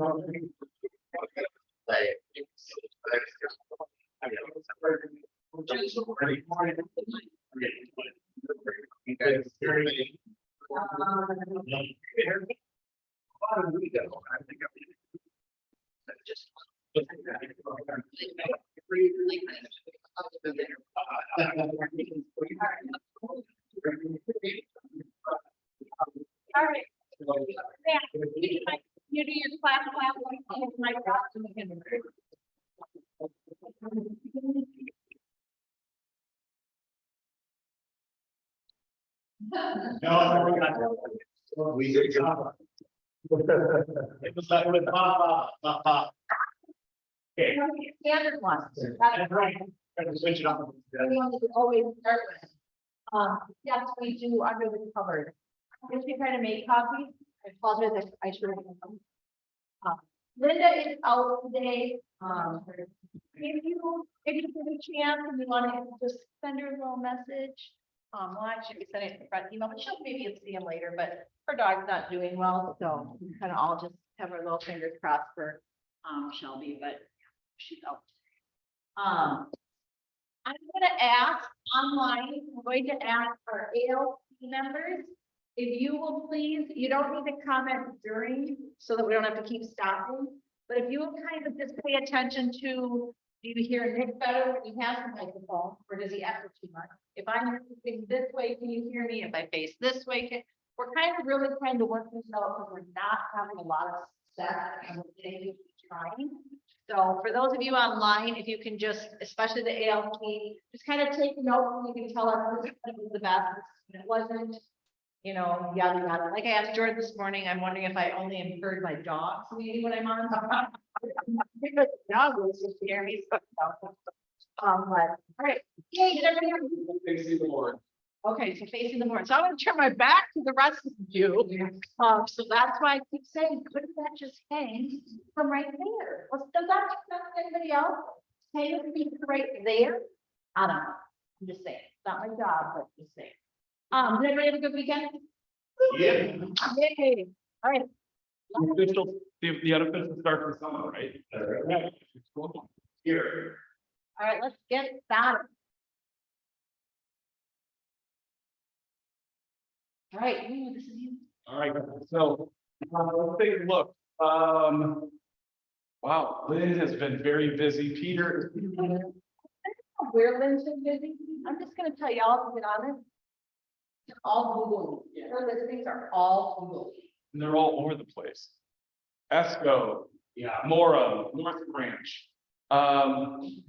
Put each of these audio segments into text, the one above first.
All right. You do your class my We did. It was like with okay. standard one. That's right. Switch it up. We always start with. Yes, we do under the cupboard. If you try to make coffee, I apologize, I should have. Linda is out today. If you get a chance and you want to just send her a little message. Well, actually, we sent it in front email, but she'll maybe see him later, but her dog's not doing well, so we kind of all just have our little fingers crossed for Shelby, but she's out. I'm gonna ask online, I'm going to ask our ALC members, if you will please, you don't need to comment during, so that we don't have to keep stopping. But if you will kind of just pay attention to, do you hear Nick better when he has the microphone, or does he echo too much? If I'm facing this way, can you hear me? If I face this way, we're kind of really trying to work this out because we're not having a lot of success and we're getting trying. So for those of you online, if you can just, especially the ALP, just kind of take note, and you can tell us this was the best, it wasn't, you know, yada yada. Like I asked Jordan this morning, I'm wondering if I only inferred my dogs maybe when I'm on. Because the dog was just scary. But all right. Yay, did everybody hear me? Facing the board. Okay, so facing the board. So I'm gonna turn my back to the rest of you. So that's why I keep saying, couldn't that just hang from right there? Well, does that affect anybody else? Hang the feet right there? I don't know. I'm just saying, it's not my job, but just saying. Did everybody have a good weekend? Yeah. Yay. All right. Official, the unofficial start for summer, right? Here. All right, let's get started. All right, ooh, this is you. All right, so let's take a look. Wow, Lynn has been very busy. Peter. Where Lynn's been busy, I'm just gonna tell y'all to get on it. It's all Google. Her listings are all Google. And they're all over the place. Esco, yeah, Mora, North Branch.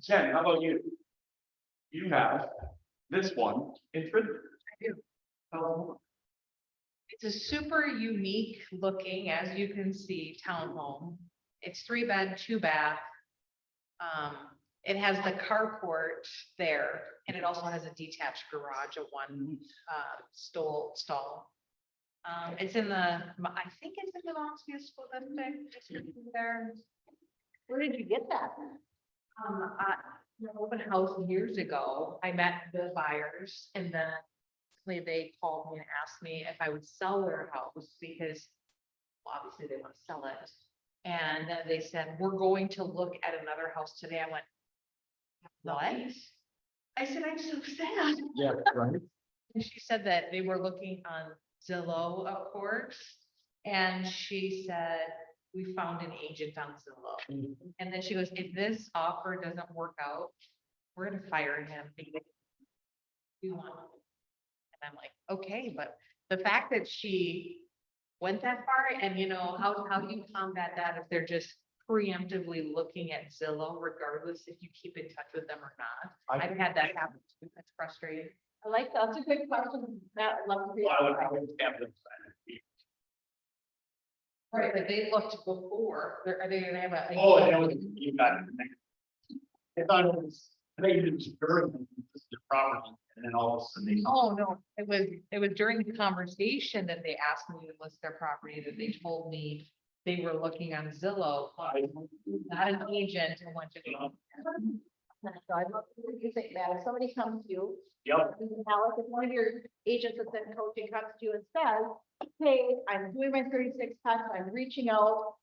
Jen, how about you? You have this one in Trinidad. I do. It's a super unique looking, as you can see, townhome. It's 3-bed, 2-bath. It has the carport there, and it also has a detached garage, a one stall. It's in the, I think it's in the Knox Municipal District there. Where did you get that? An open house years ago, I met the buyers, and then they called me and asked me if I would sell their house because well, obviously they want to sell it. And then they said, we're going to look at another house today. I went, what? I said, I'm so sad. Yeah, right. And she said that they were looking on Zillow, of course. And she said, we found an agent on Zillow. And then she goes, if this offer doesn't work out, we're gonna fire him because we want him. And I'm like, okay, but the fact that she went that far and you know, how do you combat that if they're just preemptively looking at Zillow, regardless if you keep in touch with them or not? I've had that happen too. That's frustrating. I like that. That's a good question. Matt, I'd love to hear. Right, but they looked before, are they gonna have a? Oh, and that was, you got it. I thought it was, I think it was during the property, and then all of a sudden they. Oh, no, it was during the conversation that they asked me to list their property, that they told me they were looking on Zillow, not an agent who went to go. So I'd love to hear what you think, Matt. If somebody comes to you. Yep. Alex, if one of your agents that's in coaching comes to you and says, hey, I'm doing my 36 touch, I'm reaching out.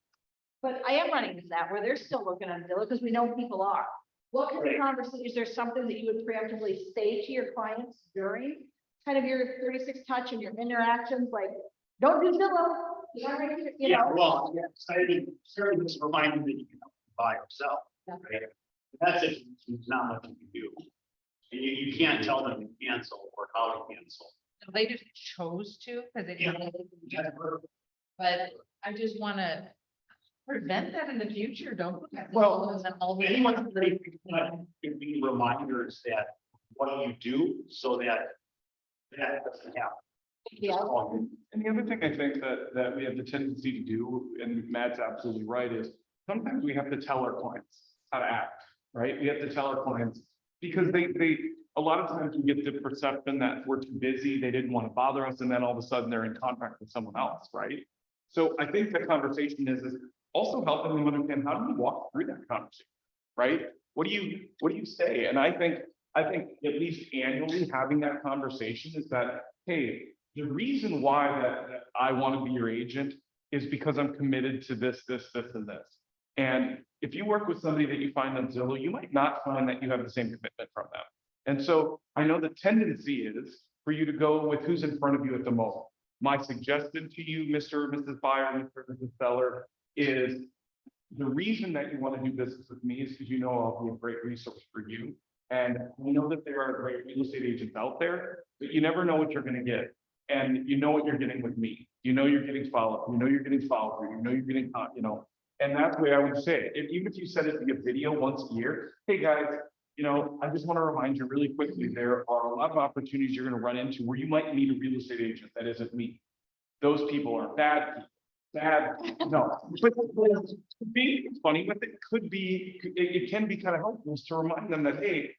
But I am running into that where they're still looking on Zillow because we know people are. What kind of conversation, is there something that you would preemptively say to your clients during kind of your 36 touch and your interactions, like, don't do Zillow? You Yeah, know? well, yes, I mean, certainly just remind them that you can buy or sell, Yeah. right? That's it, there's not much you can do. And you can't tell them to cancel or how to cancel. They just chose to, because it, Yeah. but I just wanna prevent that in the future, don't. put that Well, and then all the- Anyone can be reminders that what you do so that that doesn't happen. Yeah. Just call them. And the other thing I think that we have the tendency to do, and Matt's absolutely right, is sometimes we have to tell our clients how to act, right? We have to tell our clients, because a lot of times we get the perception that we're too busy, they didn't want to bother us, and then all of a sudden they're in contract with someone else, right? So I think the conversation is also helping them understand, how do you walk through that conversation, right? What do you say? And I think at least annually having that conversation is that, hey, the reason why that I want to be your agent is because I'm committed to this, and this. And if you work with somebody that you find on Zillow, you might not find that you have the same commitment from them. And so I know the tendency is for you to go with who's in front of you at the moment. My suggestion to you, Mr. or Mrs. Buyer, Mr. or Mrs. Seller, is the reason that you want to do business with me is because you know I'll be a great resource for you. And we know that there are great real estate agents out there, but you never know what you're going to get. And you know what you're getting with me. You know you're getting follow-up, you know you're getting follow-through, you know you're getting, and that's the way I would say it. Even if you send it via video once a year, hey guys, I just want to remind you really quickly, there are a lot of opportunities you're going to run into where you might meet a real estate agent that isn't me. Those people are bad people. No, but be funny with it could be, it can be kind of helpful to remind them that, hey,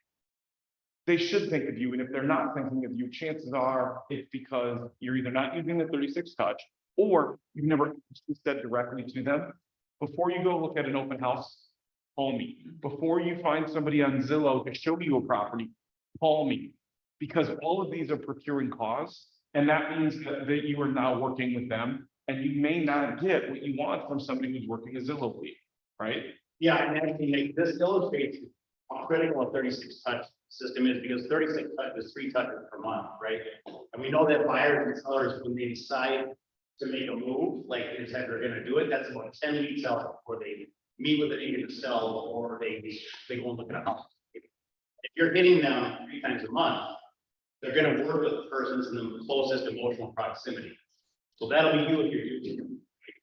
they should think of you. And if they're not thinking of you, chances are it's because you're either not using the 36 touch or you've never said directly to them. Before you go look at an open house, call me. Before you find somebody on Zillow to show you a property, call me. Because all of these are procuring costs. And that means that you are now working with them. And you may not get what you want from somebody who's working a Zillow lead, right? Yeah, and actually, this illustrates how critical a 36 touch system is, because 36 touch is 3 touches per month, right? And we know that buyers and sellers, when they decide to make a move, like they said they're gonna do it, that's about 10 weeks out before they meet with an agent to sell, or they go and look at a house. If you're hitting them 3 times a month, they're gonna work with the persons in the closest emotional proximity. So that'll be you if you're doing it.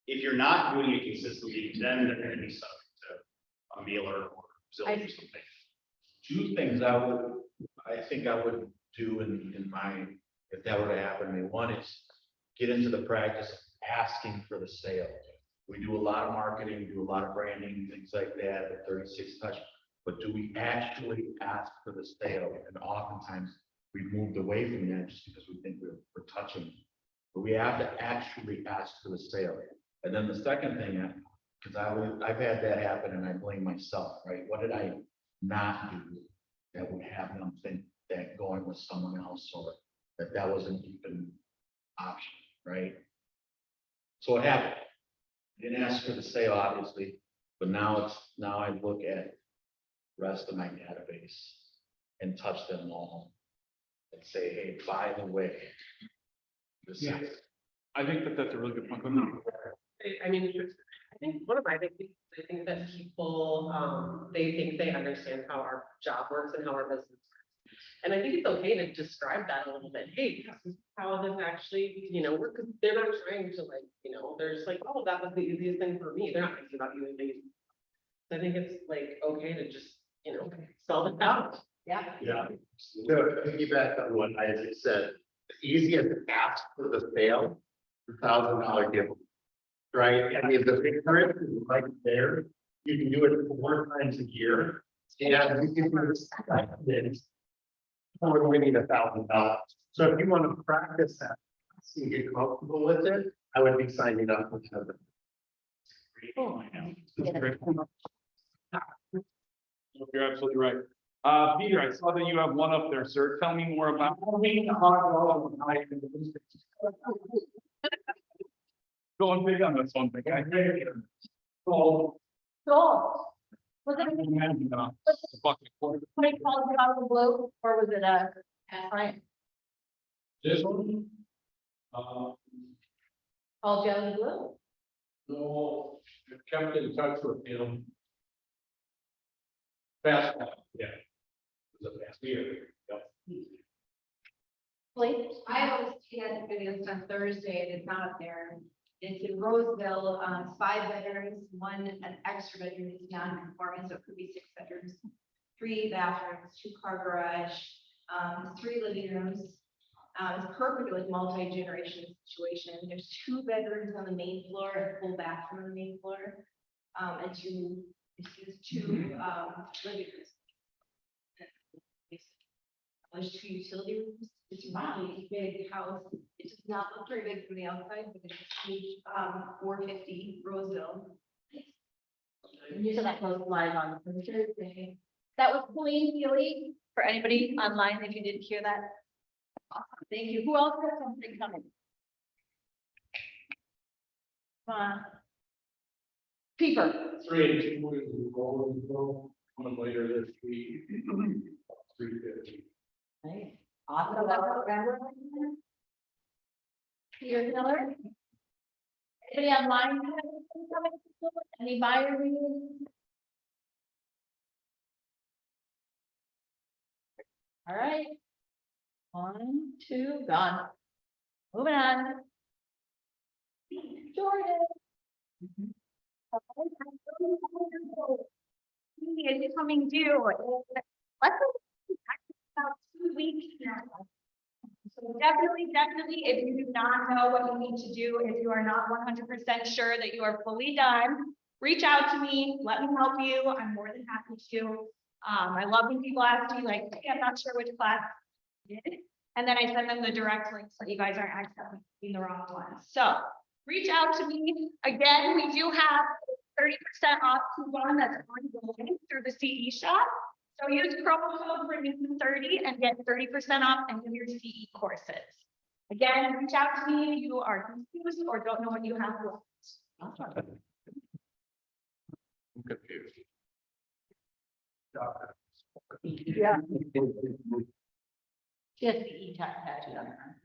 If you're not doing it consistently, then they're gonna be subject to a mailer or Zillow or something. Two things I think I would do in my, if that were to happen to me. One is get into the practice of asking for the sale. We do a lot of marketing, we do a lot of branding, things like that, at 36 touch. But do we actually ask for the sale? And oftentimes we've moved away from that just because we think we're touching. But we have to actually ask for the sale. And then the second thing, because I've had that happen and I blame myself, right? What did I not do that would have them think that going with someone else, or that wasn't even option, right? So it happened. Didn't ask for the sale, obviously, but now I look at the rest of my database and touch them all and say, hey, by the way, this Yeah. is. I think that's a really good point. I mean, I think one of my big things, I think that people, they think they understand how our job works and how our business works. And I think it's okay to describe that a little bit. Hey, this is how this actually, works, because they're not trying to they're just like, oh, that was the easiest thing for me. They're not thinking about you and me. I think it's like, okay to just, spell it out. Yeah. Yeah. To piggyback on what Isaac said, the easiest ask for the sale, $1,000 gift. Right, I mean, the picture is right there, you can do it 4 times a year, and you can do this. We're winning $1,000. So if you want to practice that, so you get comfortable with it, I would be signing up with them. You're absolutely right. Peter, I saw that you have one up there, sir. Tell me more about. Going big on this one, big guy. Oh, Sold. Was it, man, was the bucket quarter. somebody called you out of the blue, or was it a? Right, This one? called you out of the blue? No, I kept in touch with him. Fast, yeah. It was a fast year, yep. Please. I always see that videos on Thursday, and it's not there. It's in Roseville, 5 bedrooms, an extra bedroom is non-conforming, so it could be 6 bedrooms. 3 bathrooms, 2-car garage, 3 living rooms. It's perfect with multi-generation situation. There's 2 bedrooms on the main floor and a full bathroom on the main floor. And 2 living rooms. There's 2 utility rooms. It's a really big house. It does not look very big from the outside, but it's huge, 450 Roseville. And you said that goes live on Thursday. That was Colleen Healy, for anybody online, if you didn't hear that. Awesome, thank you. Who else has something coming? Come on. Peeper. 3 2 is going coming later this week. 350. Right. Awesome. Peter Miller. Anybody online? have anything coming? Any buyer meetings? All right. 1, 2, gone. Moving on. Jordan. Is coming due. Let's about 2 weeks now. So definitely, if you do not know what you need to do, if you are not 100% sure that you are fully done, reach out to me, let me help you. I'm more than happy to. I love when people ask me like, hey, I'm not sure which class you did. And then I send them the direct links so you guys aren't accidentally in the wrong one. So reach out to me. Again, we do have 30% off coupon that's ongoing through the CE shop. So use promo code RENEW30 and get 30% off and do your CE courses. Again, reach out to me if you are confused or don't know what you have left. I'm confused. Yeah. Just the tattoo on her.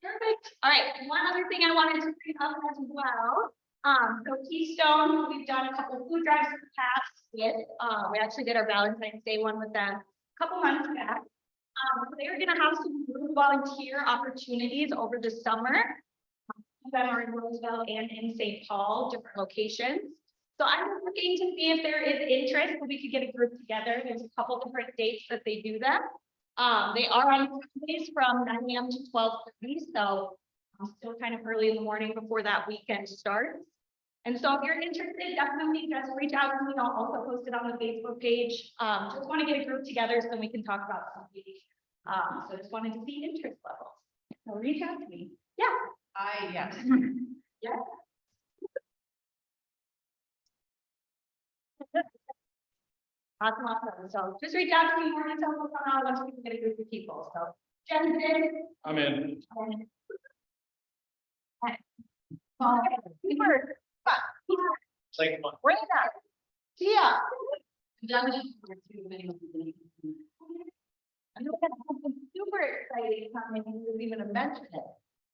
Perfect. All right. One other thing I wanted to bring up as well. So Keystone, we've done a couple of food drives in the past with, we actually did our Valentine's Day one with them a couple months back. So they're gonna have some volunteer opportunities over the summer. That are in Roseville and in St. Paul, different locations. So I'm looking to see if there is interest, so we could get a group together. There's a couple different dates that they do them. They are on Sundays from 9 AM to 12:30, so still kind of early in the morning before that weekend starts. And so if you're interested, definitely just reach out to me. I'll also post it on the Facebook page. Just want to get a group together so we can talk about something. So just wanted to see interest levels. So reach out to me. Yeah. Yes. Yeah. Awesome. So just reach out to me more details will come out once we can get a group of people. So Jen did. I'm in. Peter. Like, Brenda. Tia. I know we got something super exciting coming, you didn't even mention it,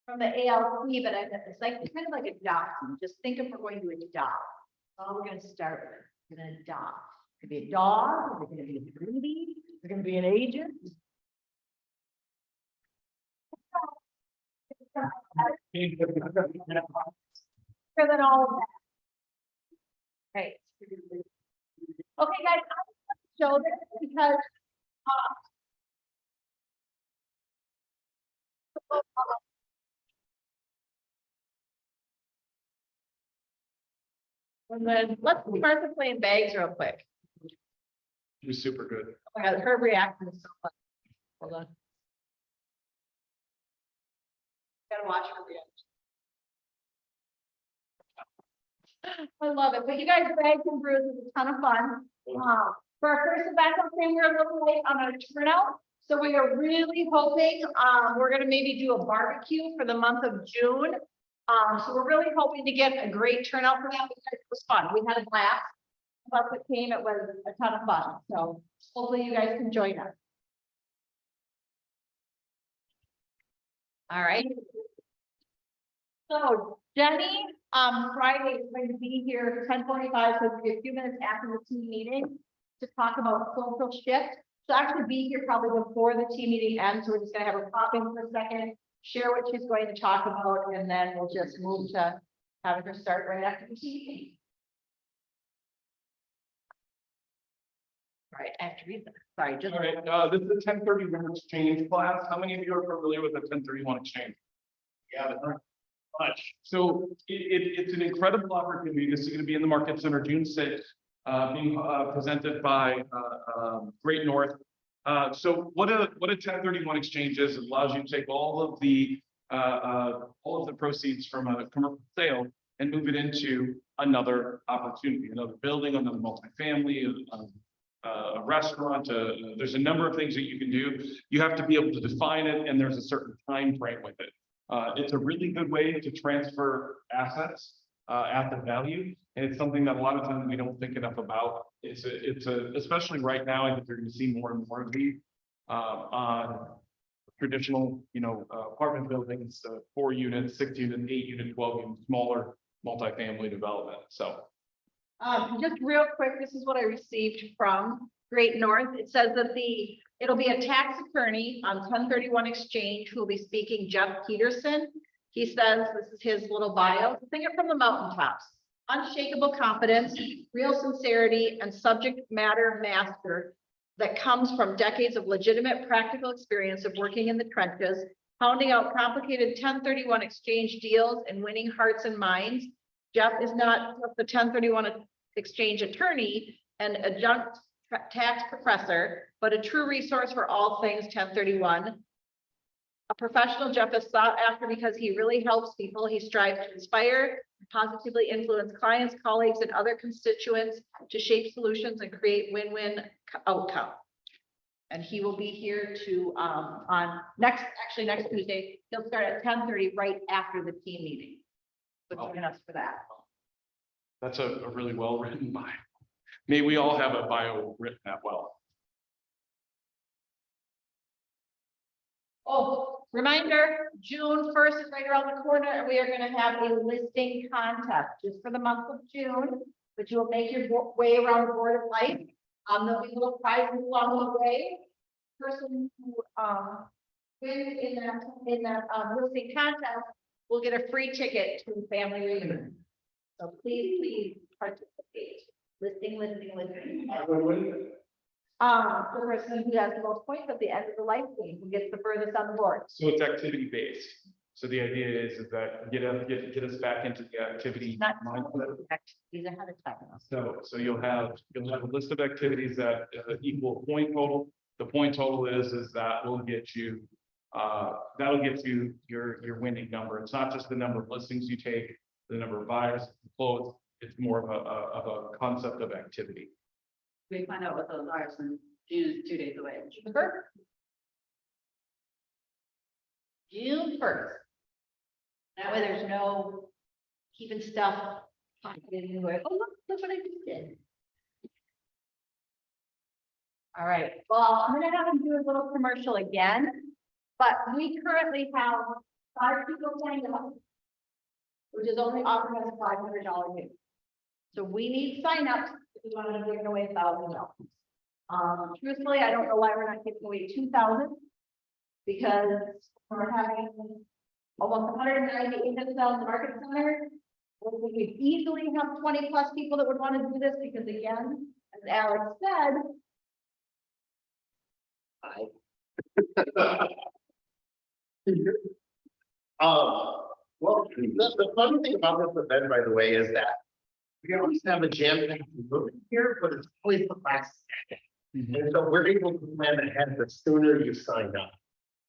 from the ALC, but it's like, it's kind of like adoption, just think if we're going to adopt. Oh, we're gonna start with, we're gonna adopt. It could be a dog, it's gonna be a baby, it's gonna be an agent. Better than all of that. Right. Okay, guys, I'm gonna show this because, and then let's start playing bags real quick. You're super good. Oh my God, her reaction is so funny. Hold on. Gotta watch her reaction. I love it, but you guys, bags and brews is a ton of fun. For our first event, I'm saying we're a little late on our turnout. So we are really hoping, we're gonna maybe do a barbecue for the month of June. So we're really hoping to get a great turnout for that, because it was fun. We had a blast. Plus it came, it was a ton of fun, so hopefully you guys can join us. All right. So Jenny, Friday is going to be here 10:45, so it'll be a few minutes after the team meeting to talk about social shift. She'll actually be here probably before the team meeting ends, so we're just gonna have her pop in for a second, share what she's going to talk about, and then we'll just move to having her start right after the team meeting. All right, I have to read that. Sorry, just. All right, this is the 1031 exchange class. How many of you are familiar with the 1031 exchange? Yeah, but not much. So it's an incredible opportunity. This is going to be in the Market Center June 6th, being presented by Great North. So what a 1031 exchange is, it allows you to take all of the proceeds from a commercial sale and move it into another opportunity, another building, another multifamily, a restaurant. There's a number of things that you can do. You have to be able to define it, and there's a certain time frame with it. It's a really good way to transfer assets at the value, and it's something that a lot of times we don't think enough about. Especially right now, I think you're going to see more and more of these on traditional, apartment buildings, 4 units, 6 unit, 8 unit, 12 unit, smaller multifamily development. So. Just real quick, this is what I received from Great North. It says that it'll be a tax attorney on 1031 exchange who will be speaking, Jeff Peterson. He says, this is his little bio, sing it from the mountaintops. Unshakable confidence, real sincerity, and subject matter master that comes from decades of legitimate practical experience of working in the trenches, pounding out complicated 1031 exchange deals and winning hearts and minds. Jeff is not just the 1031 exchange attorney and adjunct tax professor, but a true resource for all things 1031. A professional, Jeff is sought after because he really helps people. He strives to inspire, positively influence clients, colleagues, and other constituents to shape solutions and create win-win outcome. And he will be here to next Tuesday. He'll start at 10:30 right after the team meeting. So join us for that. That's a really well-written bio. May we all have a bio written that well. Oh, reminder, June 1st is right around the corner, and we are gonna have a listing contest just for the month of June, but you will make your way around the Board of Life. There'll be little prizes along the way. Person who wins in that listing contest will get a free ticket to the family reunion. So please participate. Listing. The person who has the most points at the end of the life game, who gets the furthest on the board. So it's activity based. So the idea is that get us back into the activity Not mindset. activities ahead of time. So you'll have a list of activities that equal point total. The point total is that will get you that'll get you your winning number. It's not just the number of listings you take, the number of buyers close. It's more of a concept of activity. We find out what those are, so June is 2 days away. June 1st. That way there's no keeping stuff pocketed anywhere. Oh, look what I just did. All right, well, I'm gonna have them do a little commercial again, but we currently have 5 people signed up, which is only offering us $500 gift. So we need signups if we want to give away $1,000. Truthfully, I don't know why we're not giving away 2,000, because we're having almost 190 units out in the Market Center. We could easily have 20+ people that would want to do this, because again, as Alex said. Well, the fun thing about this event, by the way, is that we always have a jam-packed room here, but it's always the last second. And so we're able to plan ahead the sooner you sign up.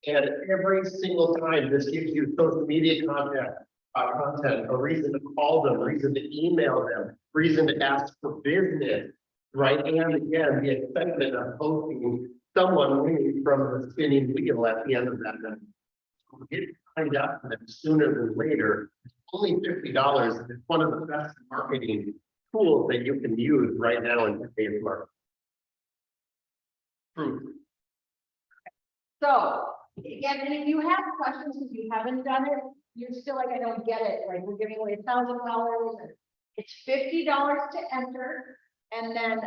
And every single time, this gives you social media content, a reason to call them, a reason to email them, reason to ask for business, right? And again, the excitement of hosting someone winning from the spinning wheel at the end of that event. Get signed up, and then sooner than later, only $50. It's one of the best marketing tools that you can use right now in today's market. True. So, again, and if you have questions, if you haven't done it, you're still like, I don't get it, like, we're giving away $1,000. It's $50 to enter, and then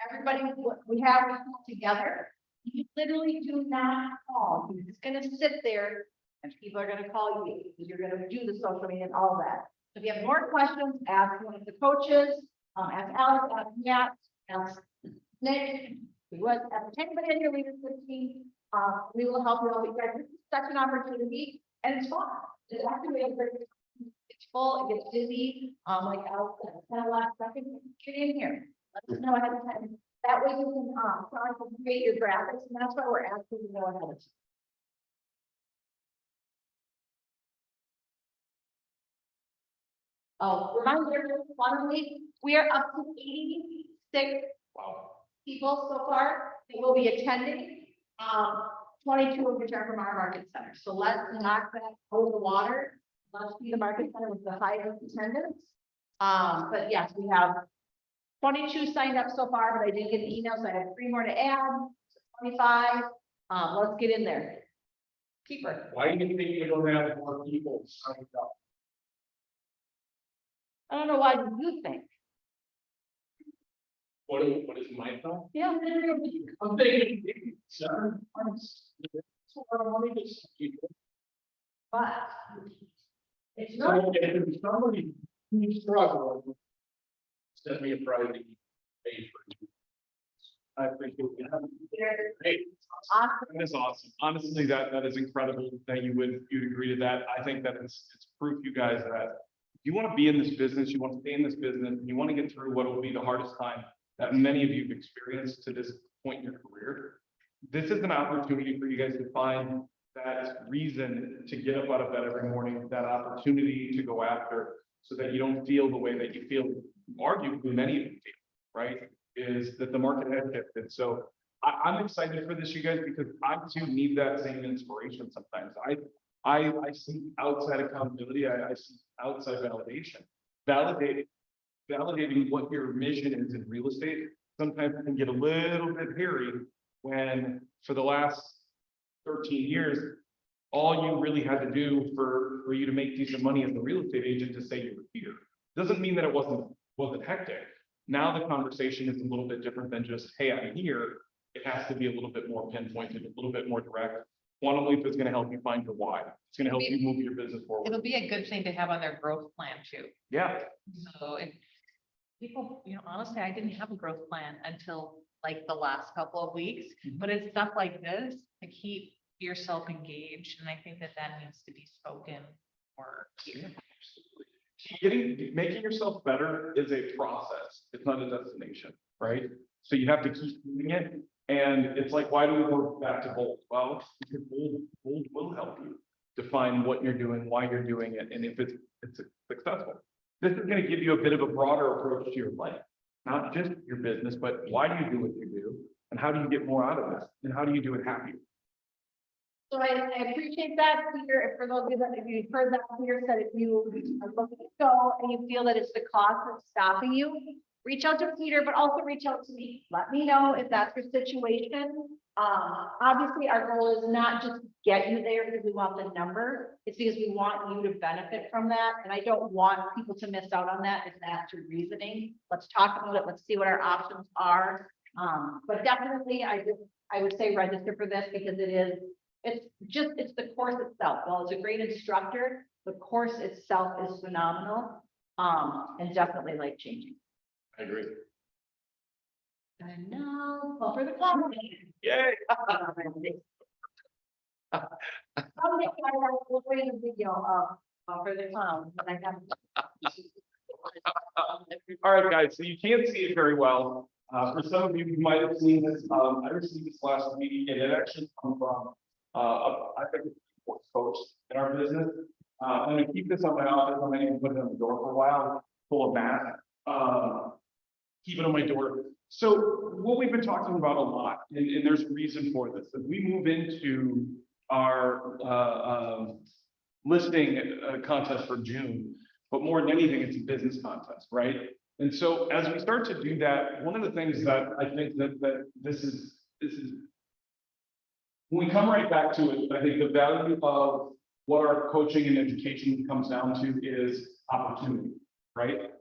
everybody, we have together. You literally do not call, you're just gonna sit there, and people are gonna call you, because you're gonna do the social media and all that. So if you have more questions, ask one of the coaches, ask Alex, ask Matt, ask Nick, ask anybody in your leadership team. We will help you out. You guys, this is such an opportunity, and it's fun. It's actually a great, it's full, it gets busy, like Alex said, it's not a lot of stuff. Get in here. Let us know ahead of time. That way you can, try to create your graphics, and that's why we're asking you to know ahead of time. Oh, remind everyone, finally, we are up to 86 people so far that will be attending. 22 of which are from our market center. So let's knock that out of the water. Let's be the market center with the highest attendance. But yes, we have 22 signed up so far, but I did get an email, so I have 3 more to add. 25. Let's get in there. Keeper. Why do you think you don't have more people signed up? I don't know, why do you think? What is my thought? Yeah. I'm thinking, 7 months. So I don't want to just keep it. But it's not. So if there's somebody who's struggling, send me a private page for you. I appreciate it. Hey, Awesome. that is awesome. Honestly, that is incredible that you'd agree to that. I think that it's proof, you guys, that if you want to be in this business, you want to stay in this business, and you want to get through what will be the hardest time that many of you have experienced to this point in your career. This is an opportunity for you guys to find that reason to get up out of bed every morning, that opportunity to go after, so that you don't feel the way that you feel, arguably many of you feel, right? Is that the market has shifted. So I'm excited for this, you guys, because I too need that same inspiration sometimes. I see outside accountability, I see outside validation. Validating what your mission is in real estate sometimes can get a little bit hairy when for the last 13 years, all you really had to do for you to make decent money as a real estate agent to say you were here. Doesn't mean that it wasn't hectic. Now the conversation is a little bit different than just, hey, I'm here. It has to be a little bit more pinpointed, a little bit more direct. Quantum Leap is going to help you find your why. It's going to help you move your business forward. It'll be a good thing to have on their growth plan too. Yeah. So, and people, honestly, I didn't have a growth plan until like the last couple of weeks, but it's stuff like this to keep yourself engaged. And I think that needs to be spoken or here. Making yourself better is a process. It's not a destination, right? So you have to keep doing it. And it's like, why do we go back to Bold? Well, because Bold will help you define what you're doing, why you're doing it, and if it's successful. This is going to give you a bit of a broader approach to your life, not just your business, but why do you do what you do, and how do you get more out of this, and how do you do it happy? So I appreciate that, Peter. For those of you that, if you've heard that, Peter said if you are looking to go and you feel that it's the cost that's stopping you, reach out to Peter, but also reach out to me. Let me know if that's your situation. Obviously, our goal is not just to get you there because we want the number. It's because we want you to benefit from that. And I don't want people to miss out on that if that's your reasoning. Let's talk about it. Let's see what our options are. But definitely, I would say register for this because it's the course itself. Well, it's a great instructor. The course itself is phenomenal, and definitely life changing. I agree. And now, well, for the clown. Yay! We'll create a video for the clown, but I have. All right, guys, so you can't see it very well. For some of you who might have seen this, I received this last week, and it actually comes from I think it's a coach in our business. I'm going to keep this on my office. I'm going to put it on the door for a while, full of math. Keep it on my door. So what we've been talking about a lot, and there's a reason for this, as we move into our listing contest for June, but more than anything, it's a business contest, right? And so as we start to do that, one of the things that I think that this is, when we come right back to it, I think the value of what our coaching and education comes down to is opportunity, right?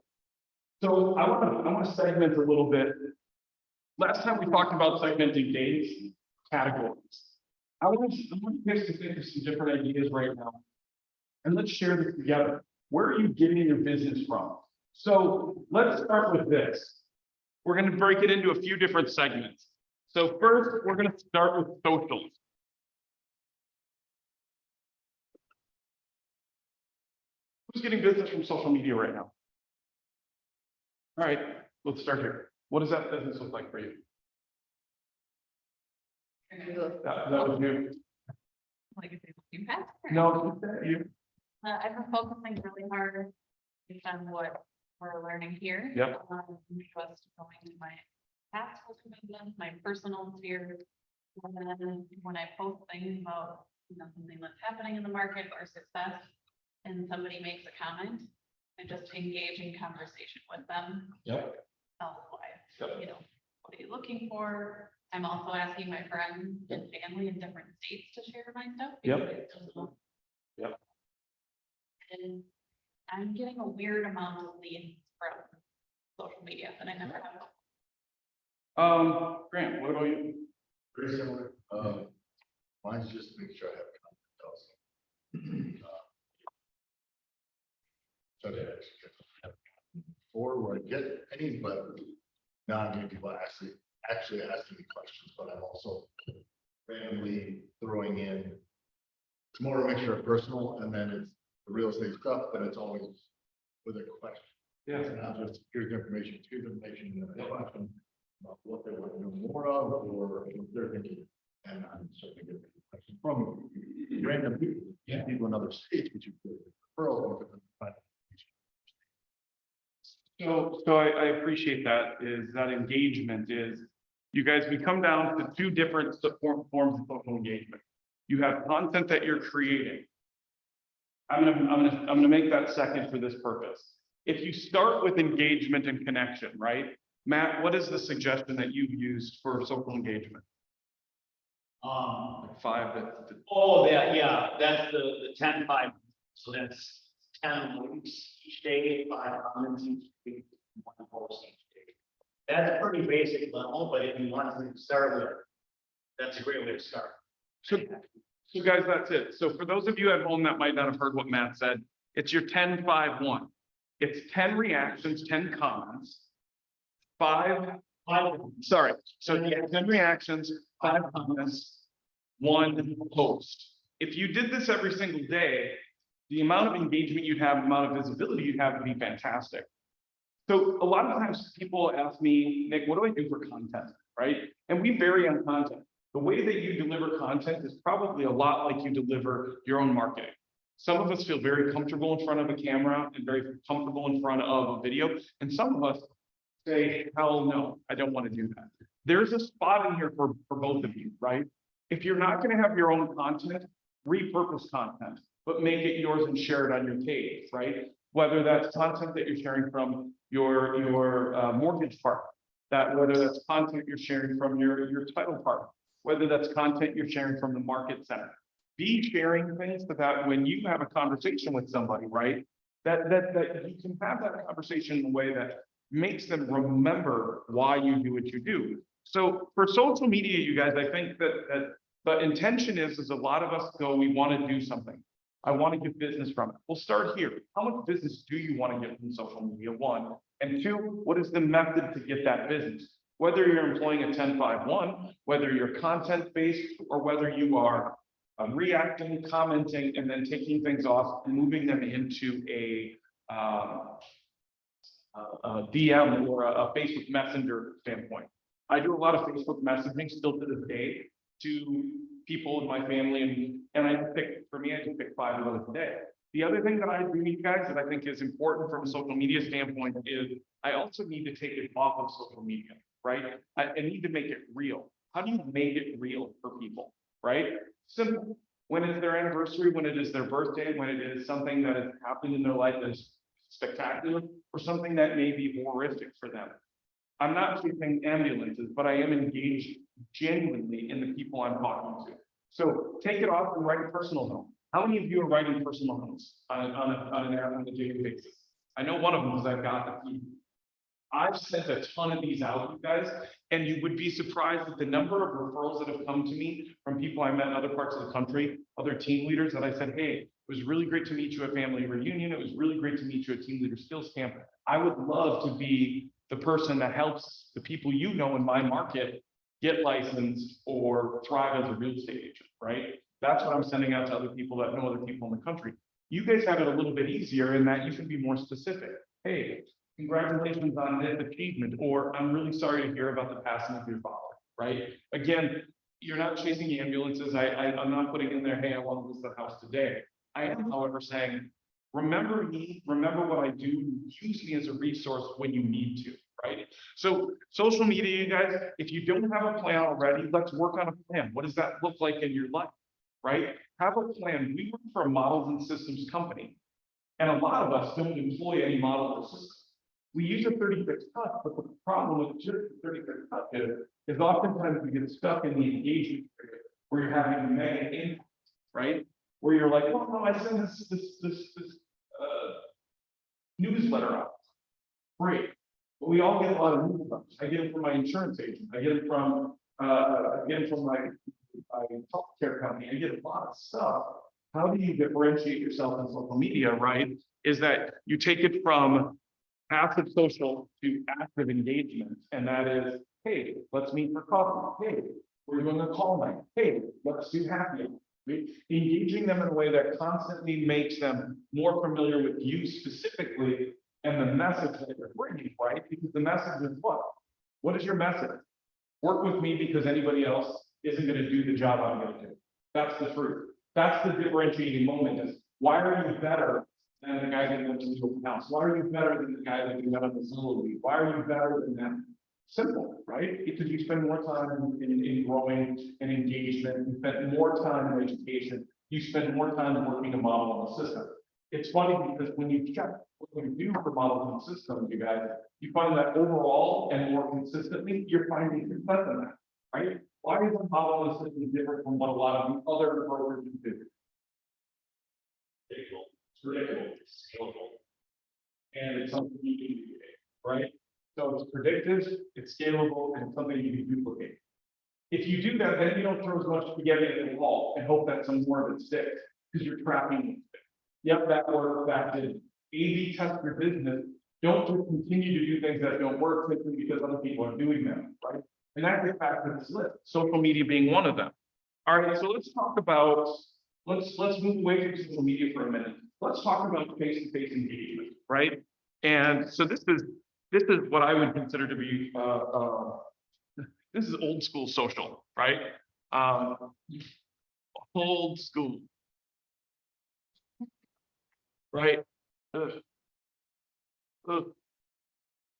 So I want to segment a little bit. Last time we talked about segmenting days, categories. I want you guys to think of some different ideas right now. And let's share this together. Where are you getting your business from? So let's start with this. We're going to break it into a few different segments. So first, we're going to start with socials. Who's getting business from social media right now? All right, let's start here. What does that business look like for you? That was you. Like if you have. No, you. I've been focusing really hard based on what we're learning here. Yep. Just going to my past commitments, my personal sphere. And then when I post things about, something that's happening in the market or success, and somebody makes a comment, I just engage in conversation with them. Yep. Tell them why, Yep. what are you looking for? I'm also asking my friends and family in different states to share my stuff. Yep. because it doesn't- Yep. And I'm getting a weird amount of leads from social media that I never have. Grant, what about you? Very similar. Mine's just to make sure I have content also. So that I actually get or where I get any, but now I'm getting people actually asking me questions, but I'm also randomly throwing in. It's more a mixture of personal and then it's the real estate stuff, but it's always with a question. Yeah. It's not just here's information, and then a question about what they want to know more of, or if they're thinking. And I'm certainly getting questions from random people, people in other states, which you referral. So I appreciate that, is that engagement is, you guys, we come down to two different forms of social engagement. You have content that you're creating. I'm gonna make that second for this purpose. If you start with engagement and connection, right? Matt, what is the suggestion that you've used for social engagement? Five that. That's the 10-5. So that's 10 links each day, 5 comments each day, 1 post each day. That's a pretty basic level, but if you want to start with, that's a great way to start. So guys, that's it. So for those of you at home that might not have heard what Matt said, it's your 10-5-1. It's 10 reactions, 10 comments, 5, sorry. So 10 reactions, 5 comments, 1 post. If you did this every single day, the amount of engagement you'd have, the amount of visibility you'd have would be fantastic. So a lot of times people ask me, Nick, what do I do for content, right? And we vary on content. The way that you deliver content is probably a lot like you deliver your own marketing. Some of us feel very comfortable in front of a camera and very comfortable in front of a video. And some of us say, hell no, I don't want to do that. There's a spot in here for both of you, right? If you're not going to have your own content, repurpose content, but make it yours and share it on your page, right? Whether that's content that you're sharing from your mortgage part, whether that's content you're sharing from your title part, whether that's content you're sharing from the market center. Be sharing things so that when you have a conversation with somebody, right, that you can have that conversation in a way that makes them remember why you do what you do. So for social media, you guys, I think that the intention is a lot of us go, we want to do something. I want to get business from it. We'll start here. How much business do you want to get from social media? 1, and 2, what is the method to get that business? Whether you're employing a 10-5-1, whether you're content-based, or whether you are reacting, commenting, and then taking things off and moving them into a DM or a Facebook Messenger standpoint. I do a lot of Facebook messaging still to this day to people in my family, and I pick, for me, I just pick 5 of those a day. The other thing that I do, you guys, that I think is important from a social media standpoint is I also need to take it off of social media, right? I need to make it real. How do you make it real for people, right? Simple. When it's their anniversary, when it is their birthday, when it is something that has happened in their life that's spectacular or something that may be horrific for them. I'm not chasing ambulances, but I am engaged genuinely in the people I'm talking to. So take it off and write a personal note. How many of you are writing personal notes on a daily basis? I know one of them is I've got the key. I've sent a ton of these out, you guys, and you would be surprised at the number of referrals that have come to me from people I met in other parts of the country, other team leaders that I said, hey, it was really great to meet you at family reunion. It was really great to meet you at team leader skills camp. I would love to be the person that helps the people you know in my market get licensed or thrive as a real estate agent, right? That's what I'm sending out to other people that know other people in the country. You guys have it a little bit easier in that you can be more specific. Hey, congratulations on this achievement, or I'm really sorry to hear about the passing of your father, right? Again, you're not chasing ambulances. I'm not putting in there, hey, I want to list the house today. I am, however, saying, remember me, remember what I do, use me as a resource when you need to, right? So social media, you guys, if you don't have a plan already, let's work on a plan. What does that look like in your life, right? Have a plan. We work for a models and systems company, and a lot of us don't employ any model or system. We use a 36 cut, but the problem with just the 36 cut is oftentimes we get stuck in the engagement period where you're having a mega impact, right? Where you're like, well, no, I send this newsletter out. Great. But we all get a lot of newsletters. I get it from my insurance agent. I get it from my healthcare company. I get a lot of stuff. How do you differentiate yourself in social media, right? Is that you take it from passive social to active engagement. And that is, hey, let's meet for coffee. Hey, we're doing a call night. Hey, let's do happy hour. Engaging them in a way that constantly makes them more familiar with you specifically and the message that you're bringing, right? Because the message is what? What is your message? Work with me because anybody else isn't going to do the job I'm going to do. That's the truth. That's the differentiating moment is, why are you better than the guy that went to the open house? Why are you better than the guy that got on the Zillow lead? Why are you better than them? Simple, right? Because you spend more time in growing and engagement, you spend more time in education, you spend more time working a model on the system. It's funny because when you check what we do for models and systems, you guys, you find that overall and more consistently, you're finding success in that, right? Why is a model and system different from what a lot of the other brokers do? It's predictable, it's scalable, and it's something you can duplicate, right? So it's predictive, it's scalable, and it's something you can duplicate. If you do that, then you don't throw as much spaghetti at the wall and hope that some more of it sticks, because you're tracking it. Yep, that worked, that did. A/B test your business. Don't just continue to do things that don't work simply because other people are doing them, right? And that gets back to this list, social media being one of them. All right, so let's talk about, let's move away from social media for a minute. Let's talk about face-to-face engagement, right? And so this is what I would consider to be this is old school social, right? Old school, right?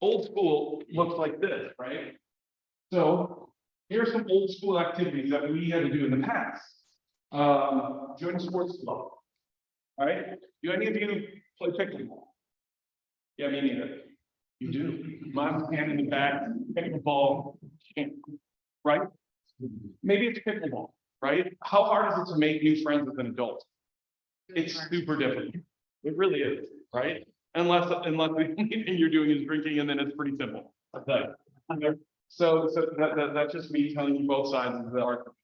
Old school looks like this, right? So here's some old school activities that we had to do in the past. Join a sports club. All right? Do any of you play pickleball? Yeah, me neither. You do. Mom's hand in the back, pickleball, right? Maybe it's pickleball, right? How hard is it to make new friends as an adult? It's super difficult. It really is, right? Unless the only thing you're doing is drinking, and then it's pretty simple. Okay. So that's just me telling you both sides of the argument.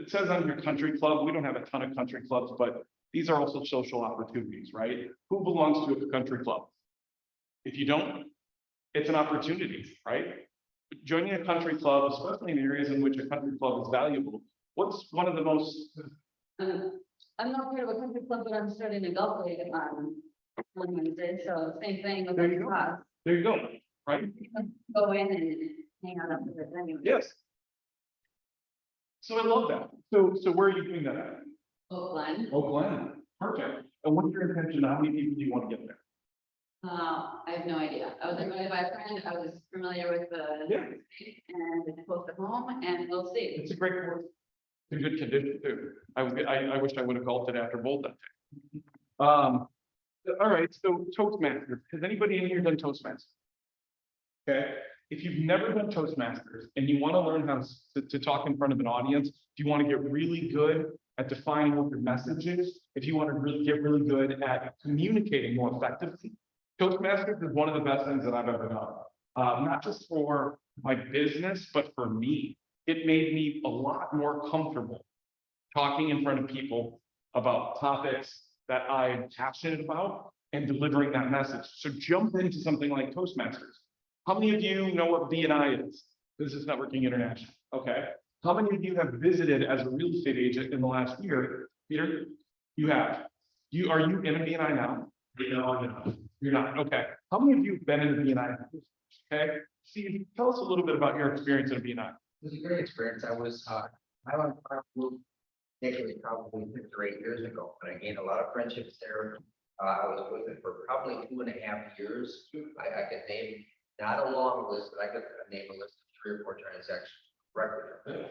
It says on your country club, we don't have a ton of country clubs, but these are also social opportunities, right? Who belongs to a country club? If you don't, it's an opportunity, right? Joining a country club, especially in areas in which a country club is valuable, what's one of the most I'm not part of a country club, but I'm starting a golf league on Wednesday, so same thing with There the you go. class. there you go, right? Go in and hang out after it anyway. Yes. So I love that. So where are you doing that at? Oakland, Oh, Glen, perfect. And what's your intention? How many people do you want to get there? I have no idea. I was invited by a friend, I was familiar with the. Yeah. And it's close to home, and we'll see. It's a great course. It's a good condition too. I wish I would have golfed it after both that. All right, so Toastmasters, has anybody in here done Toastmasters? Okay, if you've never done Toastmasters and you want to learn how to talk in front of an audience, if you want to get really good at defining what your message is, if you want to really get really good at communicating more effectively, Toastmasters is one of the best things that I've ever done. Not just for my business, but for me. It made me a lot more comfortable talking in front of people about topics that I'm passionate about and delivering that message. So jump into something like Toastmasters. How many of you know what BNI is? Business Networking International. Okay. How many of you have visited as a real estate agent in the last year? Peter, you have. Are you in a BNI now? No, you're not. Okay. How many of you have been in a BNI? Okay. Steve, tell us a little bit about your experience in a BNI. It was a great experience. I was, I went probably 6 or 8 years ago, but I gained a lot of friendships there. I was with it for probably 2.5 years. I could name not a long list, but I could name a list of 3 or 4 transactions record.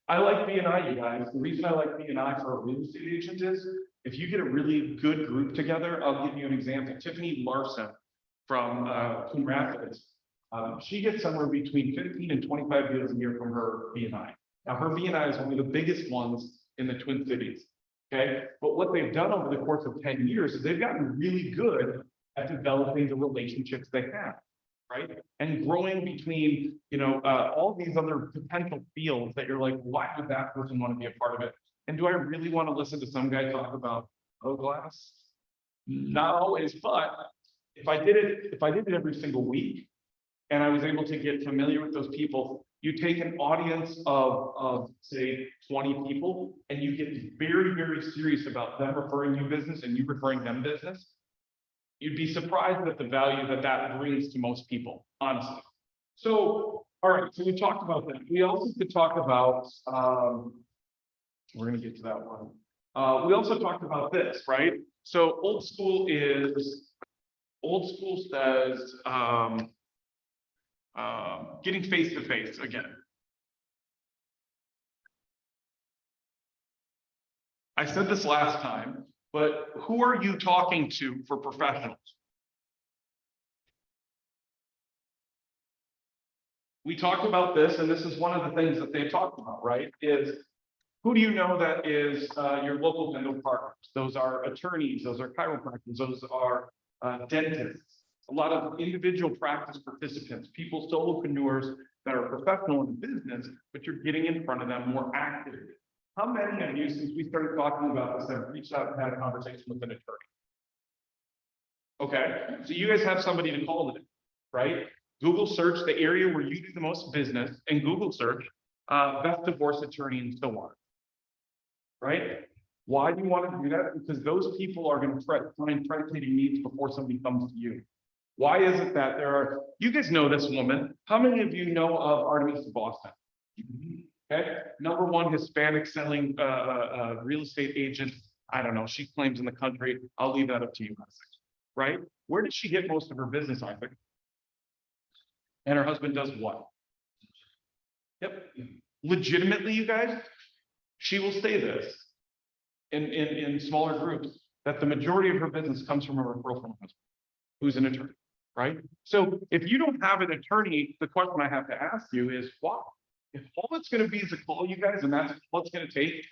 I like BNI, you guys. The reason I like BNI for a real estate agent is if you get a really good group together, I'll give you an example. Tiffany Larson from Coon Rapids. She gets somewhere between 15 and 25 deals a year from her BNI. Now, her BNI is one of the biggest ones in the Twin Cities. Okay, but what they've done over the course of 10 years is they've gotten really good at developing the relationships they have, right? And growing between, all these other potential fields that you're like, why would that person want to be a part of it? And do I really want to listen to some guy talk about glass? Not always, but if I did it every single week, and I was able to get familiar with those people, you take an audience of say 20 people, and you get very, very serious about them referring you business and you referring them business. You'd be surprised at the value that brings to most people, honestly. So, all right, so we talked about that. We also could talk about, we're gonna get to that one. We also talked about this, right? So old school says, getting face to face again. I said this last time, but who are you talking to for professionals? We talked about this, and this is one of the things that they talked about, right? Is who do you know that is your local dental partners? Those are attorneys, those are chiropractors, those are dentists. A lot of individual practice participants, people, solopreneurs that are professional in business, but you're getting in front of them more actively. How many of you, since we started talking about this, have reached out and had a conversation with an attorney? Okay, so you guys have somebody to call today, right? Google search the area where you do the most business and Google search best divorce attorney and so on, right? Why do you want to do that? Because those people are going to find truncating needs before somebody comes to you. Why is it that you guys know this woman? How many of you know of Artemis of Boston? Okay, #1 Hispanic selling real estate agent. I don't know, she claims in the country. I'll leave that up to you, right? Where did she get most of her business, I think? And her husband does what? Yep, legitimately, you guys, she will say this in smaller groups, that the majority of her business comes from a referral from her husband, who's an attorney. Right? So if you don't have an attorney, the question I have to ask you is why? If all it's going to be is a call, you guys, and that's what it's going to take,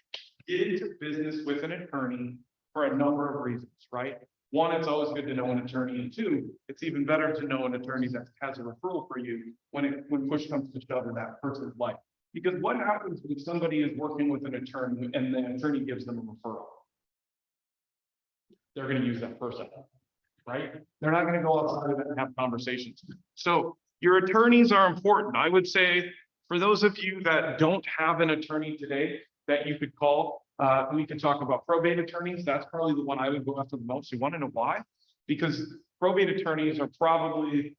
get into business with an attorney for a number of reasons, right? One, it's always good to know an attorney, and 2, it's even better to know an attorney that has a referral for you when push comes to shove in that person's life. Because what happens when somebody is working with an attorney and the attorney gives them a referral? They're going to use that person. Right? They're not going to go outside of it and have conversations. So your attorneys are important. I would say for those of you that don't have an attorney today that you could call, we can talk about probate attorneys. That's probably the one I would go after the most. You want to know why? Because probate attorneys are probably,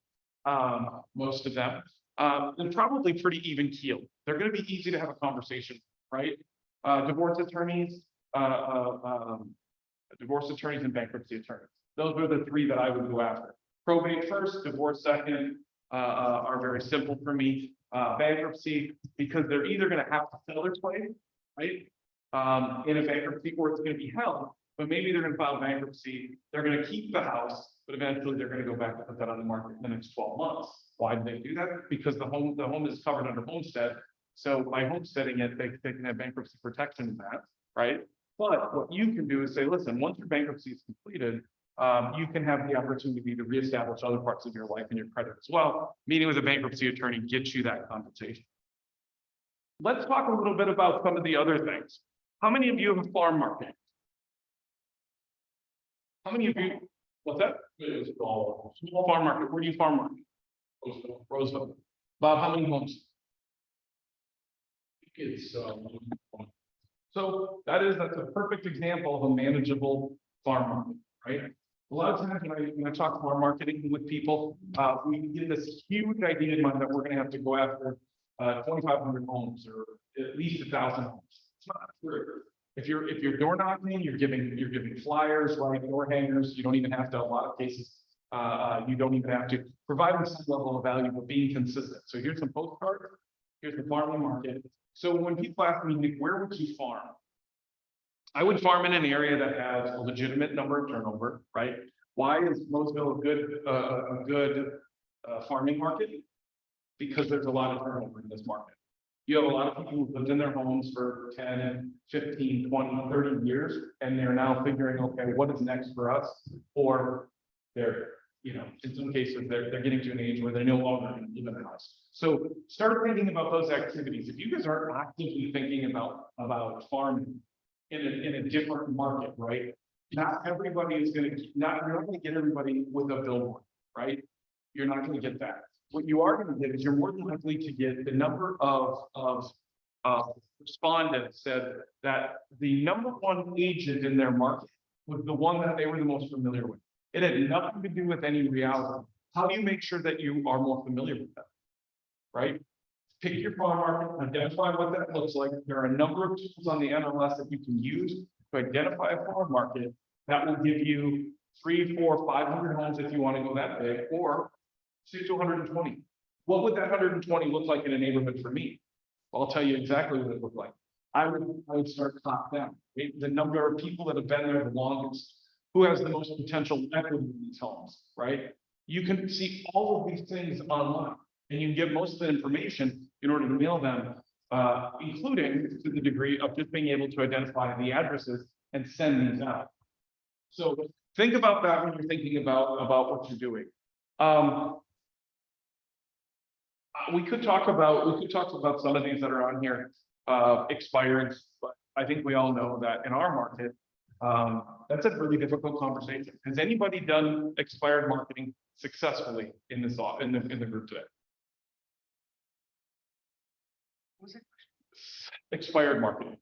most of them, they're probably pretty even keeled. They're going to be easy to have a conversation, right? Divorce attorneys and bankruptcy attorneys. Those are the 3 that I would go after. Probate first, divorce second, are very simple for me. Bankruptcy, because they're either going to have to sell their place, right? In a bankruptcy, or it's going to be held. but maybe they're gonna file bankruptcy, they're gonna keep the house, but eventually they're gonna go back and put that on the market in the next 12 months. Why do they do that? Because the home is covered under homestead. So by homesteading it, they can have bankruptcy protection in that, right? But what you can do is say, listen, once your bankruptcy is completed, you can have the opportunity to reestablish other parts of your life and your credit as well. Meeting with a bankruptcy attorney gets you that compensation. Let's talk a little bit about some of the other things. How many of you have a farm market? How many of you, what's that? Small farm market. Where do you farm market? Roseville. Bob, how many homes? It's, So that's a perfect example of a manageable farm market, right? A lot of times when I talk farm marketing with people, we get this huge idea in mind that we're gonna have to go after 2,500 homes or at least 1,000 homes. It's not true. If you're door knocking, you're giving flyers, right, door hangers, you don't even have to, a lot of cases, you don't even have to provide them some level of value, but being consistent. So here's some postcards, here's the farming market. So when people ask me, Nick, where would you farm? I would farm in an area that has a legitimate number of turnover, right? Why is Roseville a good farming market? Because there's a lot of turnover in this market. You have a lot of people who lived in their homes for 10, 15, 20, 30 years, and they're now figuring, okay, what is next for us? Or they're, in some cases, they're getting to an age where they're no longer going to live in a house. So start thinking about those activities. If you guys aren't actively thinking about farming in a different market, right? Not everybody is going to, you're not going to get everybody with a billboard, right? You're not going to get that. What you are going to get is you're more than likely to get the number of respondents said that the number one agent in their market was the one that they were the most familiar with. It had nothing to do with any reality. How do you make sure that you are more familiar with that? Right? Pick your farm market, identify what that looks like. There are a number of tools on the NLS that you can use to identify a farm market that will give you 300, 400, 500 homes if you want to go that big, or 6 to 120. What would that 120 look like in a neighborhood for me? Well, I'll tell you exactly what it looked like. I would start top down. The number of people that have been there the longest, who has the most potential equity in these homes, right? You can see all of these things online, and you can get most of the information in order to mail them, including to the degree of just being able to identify the addresses and send these out. So think about that when you're thinking about what you're doing. We could talk about some of these that are on here, expired, but I think we all know that in our market, that's a really difficult conversation. Has anybody done expired marketing successfully in this in the group today? What was it? Expired marketing.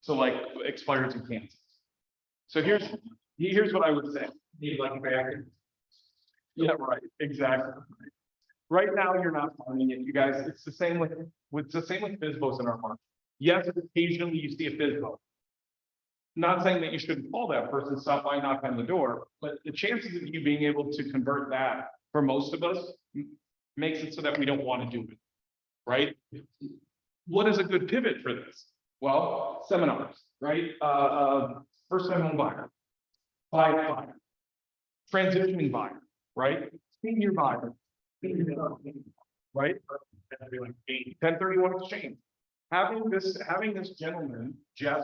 So like expires in Kansas. So here's what I would say. Need like back. Yeah, right, exactly. Right now, you're not finding it, you guys. It's the same with FSBOs in our market. Yes, occasionally you see a FSBO. Not saying that you shouldn't call that person, stop by, knock on the door, but the chances of you being able to convert that for most of us makes it so that we don't want to do it, right? What is a good pivot for this? Well, seminars, right? First time home buyer, buyer, transitioning buyer, right? Senior buyer, right? 1031 exchange. Having this gentleman, Jeff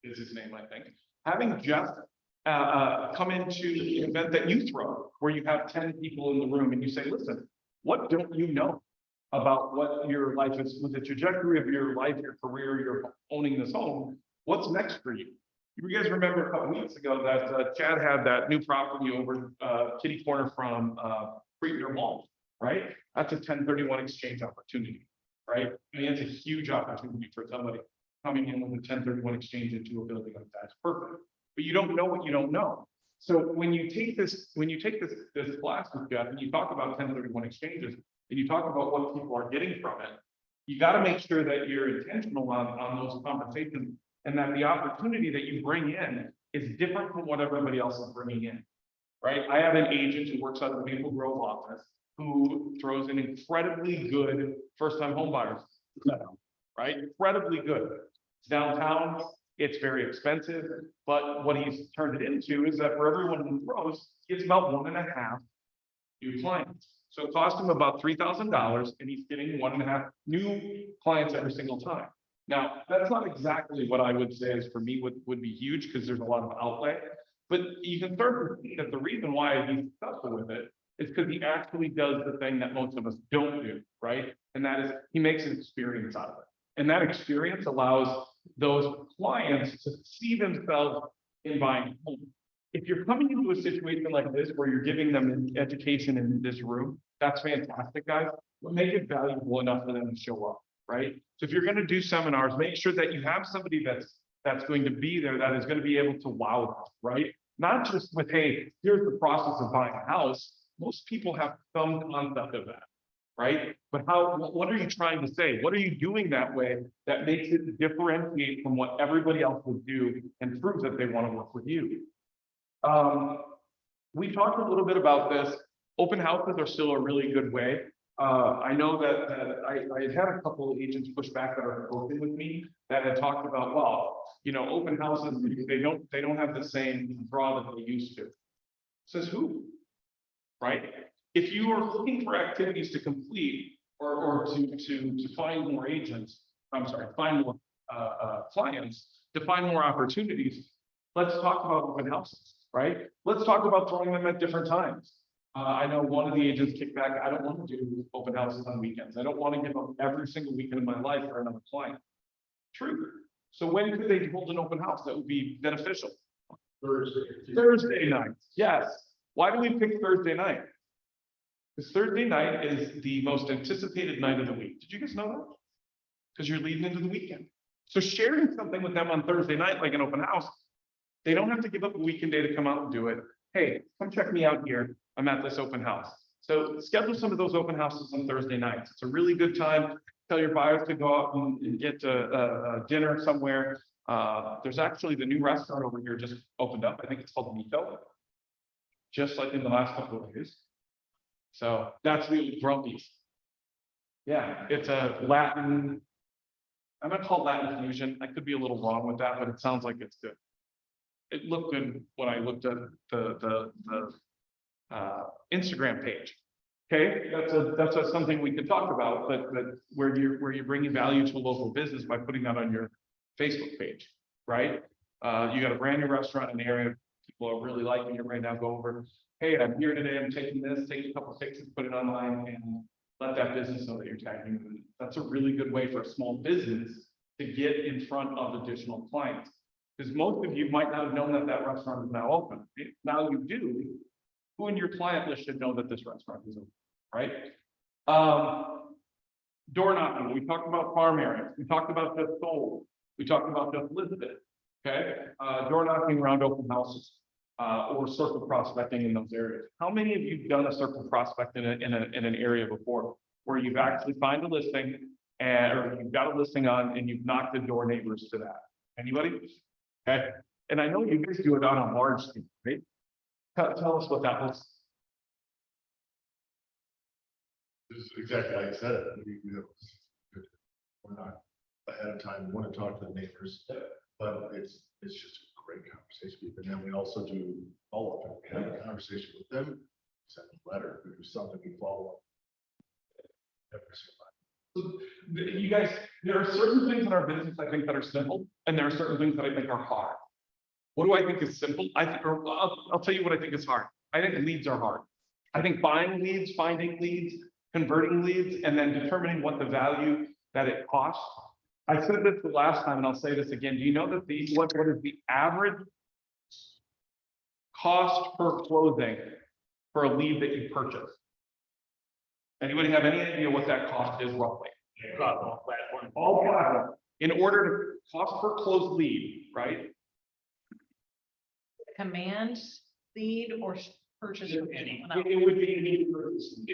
is his name, I think. Having Jeff come into the event that you throw, where you have 10 people in the room and you say, listen, what don't you know about what your life is, with the trajectory of your life, your career, you're owning this home, what's next for you? You guys remember a couple weeks ago that Chad had that new property over kitty corner from Freeter Mall, right? That's a 1031 exchange opportunity, right? I mean, it's a huge opportunity for somebody coming in with a 1031 exchange into a building like that. It's perfect, but you don't know what you don't know. So when you take this class with Jeff and you talk about 1031 exchanges and you talk about what people are getting from it, you got to make sure that you're intentional on those conversations and that the opportunity that you bring in is different from what everybody else is bringing in, right? I have an agent who works out of the Maple Grove office who throws in incredibly good first-time home buyers, right? Incredibly good. It's downtown. It's very expensive, but what he's turned it into is that for everyone who throws, it's about 1.5 new clients. So it cost him about $3,000 and he's getting 1.5 new clients every single time. Now, that's not exactly what I would say is for me would be huge because there's a lot of outlay. But you can start to see that the reason why he's successful with it is because he actually does the thing that most of us don't do, right? And that is he makes an experience out of it. And that experience allows those clients to see themselves in buying a home. If you're coming into a situation like this where you're giving them an education in this room, that's fantastic, guys. But make it valuable enough for them to show up, right? So if you're going to do seminars, make sure that you have somebody that's going to be there that is going to be able to wow them, right? Not just with, hey, here's the process of buying a house. Most people have some concept of that, right? But what are you trying to say? What are you doing that way that makes it differentiate from what everybody else would do and proves that they want to work with you? We talked a little bit about this. Open houses are still a really good way. I know that I had a couple of agents push back that are open with me that had talked about, well, you know, open houses, they don't have the same draw that they used to. Says who? Right? If you are looking for activities to complete or to find more agents, find more clients, to find more opportunities, let's talk about open houses, right? Let's talk about throwing them at different times. I know one of the agents kicked back, I don't want to do open houses on weekends. I don't want to give up every single weekend of my life for another client. True. So when could they hold an open house that would be beneficial? Thursday night. Yes. Why do we pick Thursday night? Because Thursday night is the most anticipated night of the week. Did you guys know that? Because you're leading into the weekend. So sharing something with them on Thursday night, like an open house, they don't have to give up a weekend day to come out and do it. Hey, come check me out here. I'm at this open house. So schedule some of those open houses on Thursday nights. It's a really good time. Tell your buyers to go out and get dinner somewhere. There's actually the new restaurant over here just opened up. I think it's called Mito. Just like in the last couple of days. So that's the Grumpy's. Yeah, it's a Latin. I'm gonna call it Latin fusion. I could be a little wrong with that, but it sounds like it's good. It looked good when I looked at the Instagram page. Okay, that's something we could talk about, but where you're bringing value to a local business by putting that on your Facebook page, right? You got a brand new restaurant in the area. People are really liking it right now. Go over. Hey, I'm here today. I'm taking this. Take a couple of pictures, put it online, and let that business know that you're tagging them. That's a really good way for a small business to get in front of additional clients. Because most of you might not have known that that restaurant is now open. Now you do. Who in your client list should know that this restaurant is open, right? Door knocking. We talked about farm areas. We talked about just sold. We talked about just listed. Okay, door knocking around open houses or circle prospecting in those areas. How many of you done a circle prospect in an area before where you've actually found a listing or you've got a listing on and you've knocked the door neighbors to that? Anybody? Okay, and I know you guys do it on a large scale, right? Tell us what that was. This is exactly like I said it. We're not ahead of time. We want to talk to the neighbors, but it's just a great conversation. And then we also do follow up. We have a conversation with them, send a letter, we do something, we follow up. So, you guys, there are certain things in our business I think that are simple, and there are certain things that I think are hard. What do I think is simple? I'll tell you what I think is hard. I think leads are hard. I think buying leads, finding leads, converting leads, and then determining what the value that it costs. I said this the last time, and I'll say this again. Do you know that what is the average cost per closing for a lead that you purchase? Anybody have any idea what that cost is roughly? All platform. In order to cost per closed lead, right? Command lead or purchase? It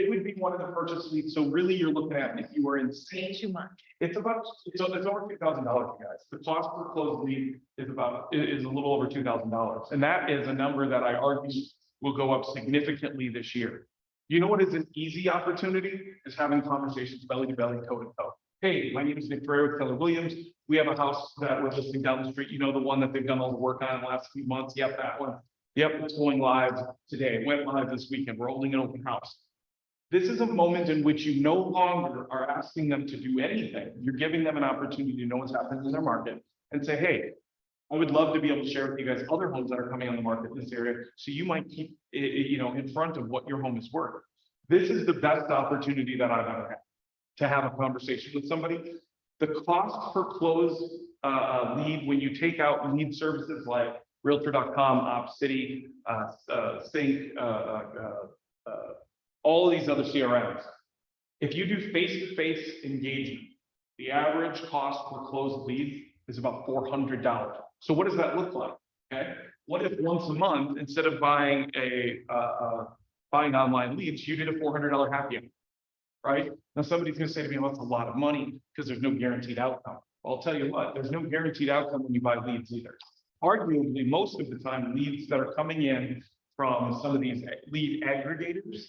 would be one of the purchase leads. So really you're looking at, if you were in Way too much. it's over $2,000, you guys. The cost per closed lead is a little over $2,000. And that is a number that I argue will go up significantly this year. You know what is an easy opportunity? Is having conversations belly to belly, toe to toe. hey, my name is Nick Ferrer with Keller Williams. We have a house that we're listing down the street, you know, the one that they've done all the work on in the last few months. Yep, that one. Yep, it's going live today. It went live this weekend. We're holding an open house. This is a moment in which you no longer are asking them to do anything. You're giving them an opportunity to know what's happening in their market and say, hey, I would love to be able to share with you guys other homes that are coming on the market in this area. So you might keep, you know, in front of what your home is worth. This is the best opportunity that I've ever had to have a conversation with somebody. The cost per close lead, when you take out lead services like Realtor.com, OpCity, Sync, all these other CRMs. If you do face-to-face engagement, the average cost per closed lead is about $400. So what does that look like? Okay, what if once a month, instead of buying buying online leads, you did a $400 happy hour, right? Now somebody's going to say to me, well, that's a lot of money because there's no guaranteed outcome. Well, I'll tell you what, there's no guaranteed outcome when you buy leads either. Arguably, most of the time, leads that are coming in from some of these lead aggregators,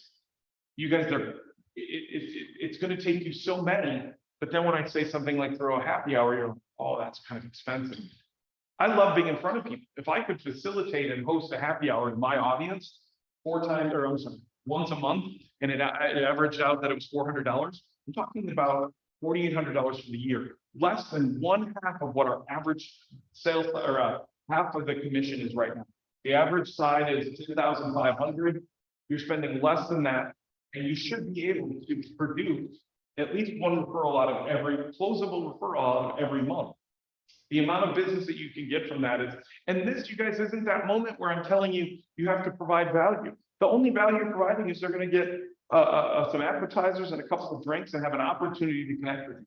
you guys are, it's going to take you so many, but then when I say something like throw a happy hour, you're, oh, that's kind of expensive. I love being in front of people. If I could facilitate and host a happy hour in my audience once a month, and it averaged out that it was $400, I'm talking about $4,800 for the year, less than 1/2 of what our average sales or half of the commission is right now. The average side is $2,500. You're spending less than that, and you should be able to produce at least one referral out of every closable referral out of every month. The amount of business that you can get from that is, and this, you guys, isn't that moment where I'm telling you, you have to provide value. The only value you're providing is they're going to get some appetizers and a couple of drinks and have an opportunity to connect with you.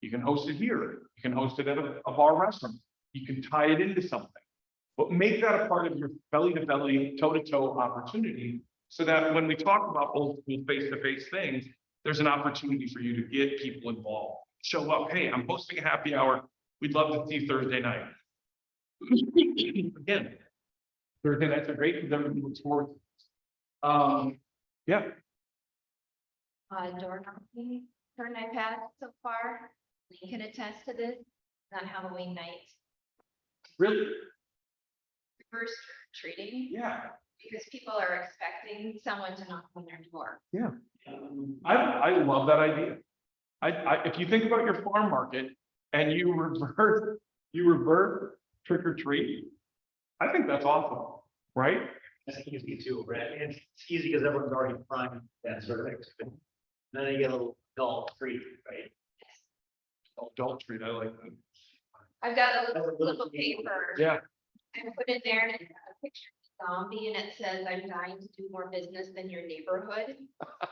You can host it here. You can host it at a bar restaurant. You can tie it into something, but make that a part of your belly-to-belly, toe-to-toe opportunity so that when we talk about old school face-to-face things, there's an opportunity for you to get people involved. Show up, hey, I'm hosting a happy hour. We'd love to see you Thursday night. Again, Thursday nights are great because everyone looks forward to it. Yeah. Door knocking turn I've had so far. We can attest to this on Halloween night. Really? Reverse treating, Yeah. because people are expecting someone to knock on their door. Yeah. I love that idea. If you think about your farm market and you revert trick or treat, I think that's awesome, right? That's easy too, right? And it's easy because everyone's already primed that sort of experience. Then you get a little dull treat, right? Adult treat, I like that. I've got a little paper. Yeah. I put it there and it's a picture of a zombie and it says, I'm dying to do more business than your neighborhood.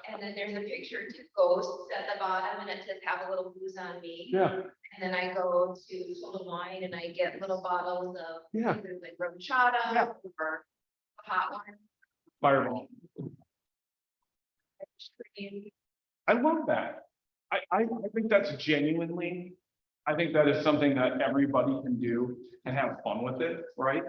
And then there's a picture of 2 ghosts at the bottom and it says, have a little booze on me. Yeah. And then I go to Total Wine and I get little bottles of Yeah. either like RumChata Yeah. or hot wine. Fireball. I love that. I think that's genuinely, I think that is something that everybody can do and have fun with it, right?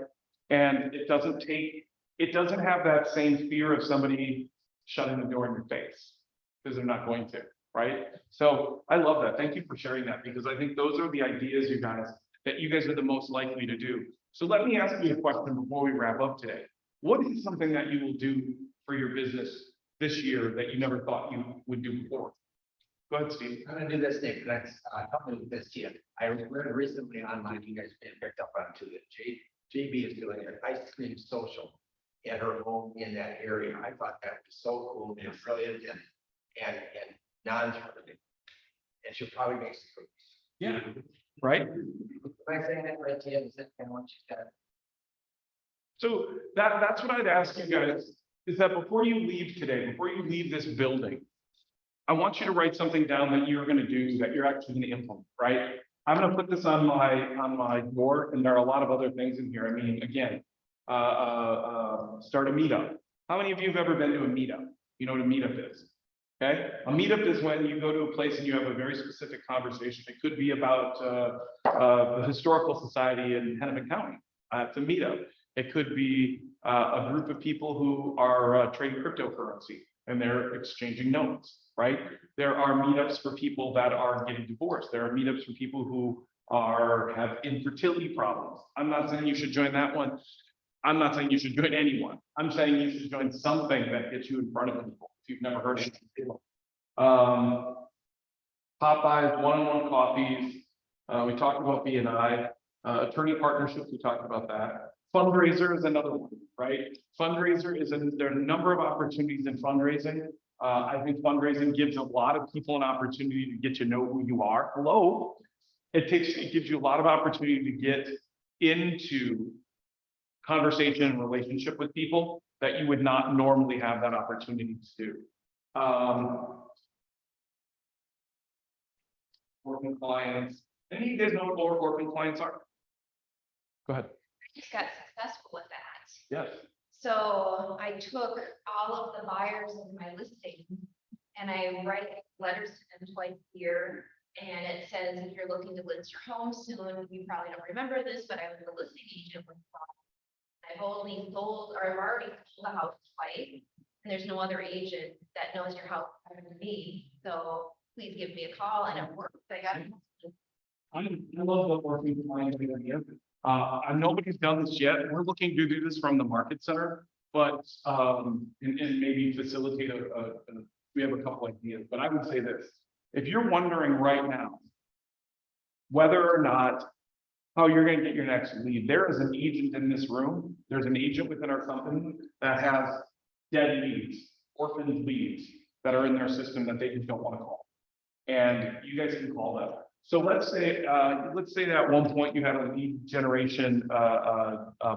And it doesn't have that same fear of somebody shutting the door in your face because they're not going to, right? So I love that. Thank you for sharing that because I think those are the ideas, you guys, that you guys are the most likely to do. So let me ask you a question before we wrap up today. What is something that you will do for your business this year that you never thought you would do before? Go ahead, Steve. I'm gonna do this, Nick, let's help me with this here. I read recently online, you guys may have picked up on too, that JB is doing an ice cream social at her home in that area. I thought that was so cool and brilliant and non-targeted. And she'll probably make some cookies. Yeah. Right? Am I saying that right, Tim? Is that kind of what you said? So that's what I'd ask you guys, is that before you leave today, before you leave this building, I want you to write something down that you're gonna do, that you're actually gonna implement, right? I'm gonna put this on my door, and there are a lot of other things in here. I mean, again, start a meetup. How many of you have ever been to a meetup? You know what a meetup is? Okay, a meetup is when you go to a place and you have a very specific conversation. It could be about the Historical Society in Hennepin County. It's a meetup. It could be a group of people who are trading cryptocurrency and they're exchanging notes, right? There are meetups for people that are getting divorced. There are meetups for people who have infertility problems. I'm not saying you should join that one. I'm not saying you should join anyone. I'm saying you should join something that gets you in front of people, if you've never heard of it. Popeyes, one-on-one coffees. We talked about B&I, attorney partnerships, we talked about that. Fundraiser is another one, right? Fundraiser there are a number of opportunities in fundraising. I think fundraising gives a lot of people an opportunity to get to know who you are. Hello. It gives you a lot of opportunity to get into conversation and relationship with people that you would not normally have that opportunity to do. Working clients. Any of you guys know what working clients are? Go ahead. Just got successful with that. Yes. So I took all of the buyers of my listing and I write letters to them twice a year. And it says, if you're looking to list your home soon, you probably don't remember this, but I was a listing agent with I've only sold, or I've already sold the house twice. And there's no other agent that knows your house better than me. So please give me a call, and it worked. I got I love the working client idea. Nobody's done this yet. We're looking to do this from the market center, but and maybe facilitate we have a couple ideas, but I would say this. If you're wondering right now whether or not how you're going to get your next lead, there is an agent in this room. There's an agent within our company that has dead leads, orphaned leads that are in their system that they just don't want to call. And you guys can call them. So let's say that at one point you had a lead generation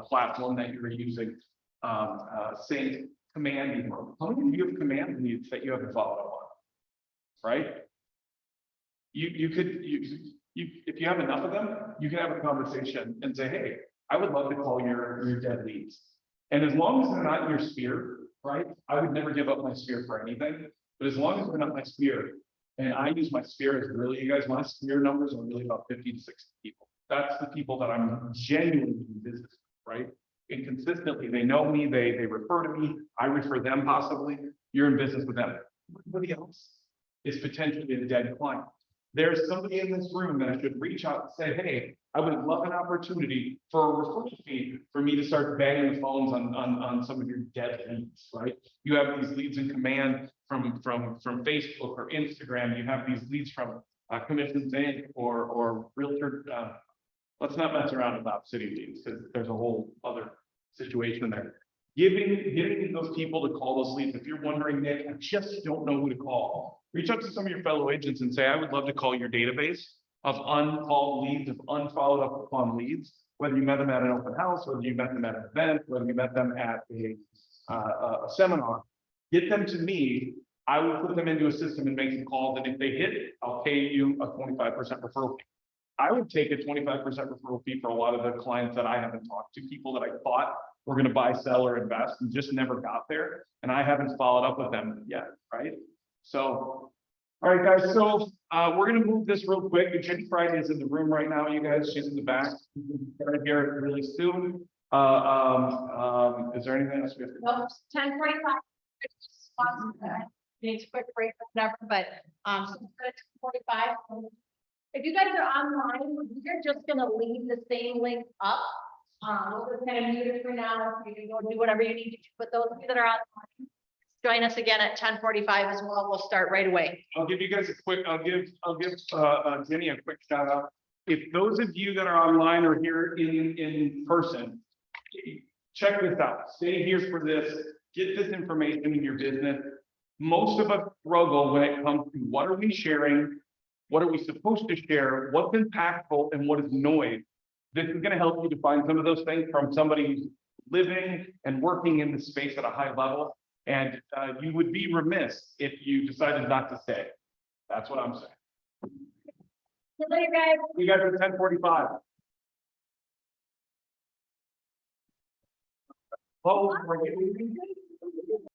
platform that you were using, say Command. How many of you have Command leads that you haven't followed up on? Right? If you have enough of them, you can have a conversation and say, hey, I would love to call your dead leads. And as long as they're not in your sphere, right? I would never give up my sphere for anything, but as long as they're not my sphere, and I use my sphere as really, you guys, my sphere numbers are really about 50 to 60 people. That's the people that I'm genuinely in business with, right? And consistently, they know me, they refer to me, I refer them possibly, you're in business with them. Everybody else is potentially a dead client. There's somebody in this room that should reach out and say, hey, I would love an opportunity for a referral fee for me to start banging the phones on some of your dead leads, right? You have these leads in Command from Facebook or Instagram. You have these leads from Commissions Inc. or Realtor. Let's not mess around about city leads because there's a whole other situation there. Giving those people to call those leads. If you're wondering, Nick, I just don't know who to call. Reach out to some of your fellow agents and say, I would love to call your database of uncalled leads, of unfollowed up upon leads, whether you met them at an open house, whether you met them at an event, whether you met them at a seminar. Get them to me. I will put them into a system and make some calls. And if they hit, I'll pay you a 25% referral fee. I would take a 25% referral fee for a lot of the clients that I haven't talked to, people that I thought were going to buy, sell, or invest and just never got there. And I haven't followed up with them yet, right? So, all right, guys, so we're going to move this real quick. Jenny Friday is in the room right now, you guys. She's in the back. We're going to hear it really soon. Is there anything else we have to do? Nope, 10:45. Needs a quick break or whatever, but 10:45. If you guys are online, you're just gonna leave the same link up. We're kind of muted for now. You can go do whatever you need to do, but those of you that are online, join us again at 10:45 as well. We'll start right away. I'll give you guys a quick, I'll give Jenny a quick shout out. If those of you that are online or here in person, check this out. Stay here for this. Get this information in your business. Most of us struggle when it comes to what are we sharing? What are we supposed to share? What's impactful and what is noise? This is going to help you to find some of those things from somebody who's living and working in the space at a high level. And you would be remiss if you decided not to stay. That's what I'm saying. See you later, guys. You guys are 10:45. Oh, we're getting